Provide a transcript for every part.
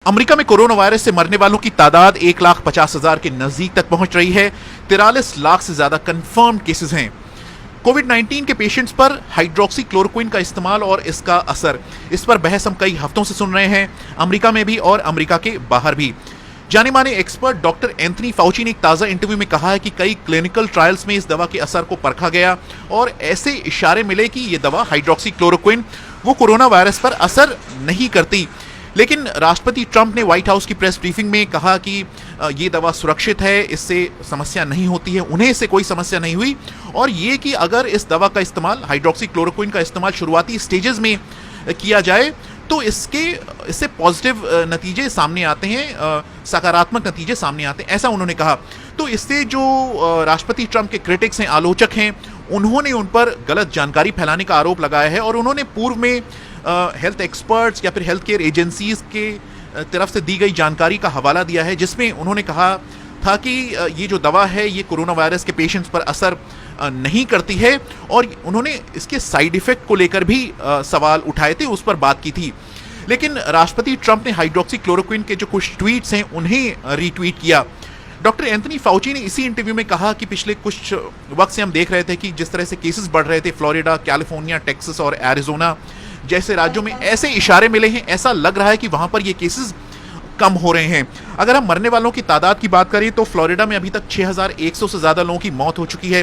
America में corona virus से मरने वालों की तादाद 1,50,000 के नजदीक तक पहुंच रही है। 43 लाख से ज्यादा कंफर्म केसेस हैं। कोविड-19 के पेशेंट्स पर हाइड्रोक्सी क्लोरोक्विन का इस्तेमाल और इसका असर, इस पर बहस हम कई हफ्तों से सुन रहे हैं, अमेरिका में भी और अमेरिका के बाहर भी। जाने माने एक्सपर्ट डॉक्टर एंथनी फाउची ने एक ताजा इंटरव्यू में कहा है कि कई क्लिनिकल ट्रायल्स में इस दवा के असर को परखा गया और ऐसे इशारे मिले कि यह दवा हाइड्रोक्सी क्लोरोक्विन वो कोरोना वायरस पर असर नहीं करती। लेकिन राष्ट्रपति ट्रंप ने व्हाइट हाउस की प्रेस ब्रीफिंग में कहा कि ये दवा सुरक्षित है, इससे समस्या नहीं होती है, उन्हें इससे कोई समस्या नहीं हुई। और ये कि अगर इस दवा का इस्तेमाल, हाइड्रोक्सी क्लोरोक्विन का इस्तेमाल शुरुआती स्टेजेस में किया जाए तो इससे पॉजिटिव नतीजे सामने आते हैं, सकारात्मक नतीजे सामने आते हैं, ऐसा उन्होंने कहा। तो इससे जो राष्ट्रपति ट्रंप के क्रिटिक्स हैं, आलोचक हैं, उन्होंने उन पर गलत जानकारी फैलाने का आरोप लगाया है और उन्होंने पूर्व में हेल्थ एक्सपर्ट्स या फिर हेल्थ केयर एजेंसीज के तरफ से दी गई जानकारी का हवाला दिया है, जिसमें उन्होंने कहा था कि ये जो दवा है ये कोरोना वायरस के पेशेंट्स पर असर नहीं करती है और उन्होंने इसके साइड इफेक्ट को लेकर भी सवाल उठाए थे, उस पर बात की थी। लेकिन राष्ट्रपति ट्रंप ने हाइड्रोक्सी क्लोरोक्विन के जो कुछ ट्वीट्स हैं उन्हें रीट्वीट किया। डॉक्टर एंथनी फाउची ने इसी इंटरव्यू में कहा कि पिछले कुछ वक्त से हम देख रहे थे कि जिस तरह से केसेस बढ़ रहे थे, फ्लोरिडा, कैलिफोर्निया, टेक्सास और एरिजोना जैसे राज्यों में ऐसे इशारे मिले हैं, ऐसा लग रहा है कि वहां पर ये केसेस कम हो रहे हैं। अगर हम मरने वालों की तादाद की बात करें तो फ्लोरिडा में अभी तक 6,100 से ज्यादा लोगों की मौत हो चुकी है,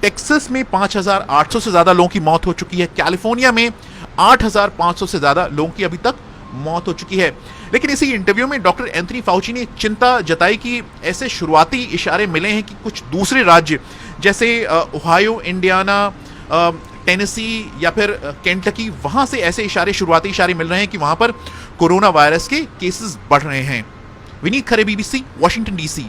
टेक्सास में 5,800 से ज्यादा लोगों की मौत हो चुकी है, कैलिफोर्निया में 8,500 से ज्यादा लोगों की अभी तक मौत हो चुकी है। लेकिन इसी इंटरव्यू में डॉक्टर एंथनी फाउची ने चिंता जताई कि ऐसे शुरुआती इशारे मिले हैं कि कुछ दूसरे राज्य जैसे ओहायो, इंडियाना, टेनेसी या फिर केंटकी, वहां से ऐसे शुरुआती इशारे मिल रहे हैं कि वहां पर कोरोना वायरस के केसेस बढ़ रहे हैं। विनीत खरे, BBC, वॉशिंगटन DC।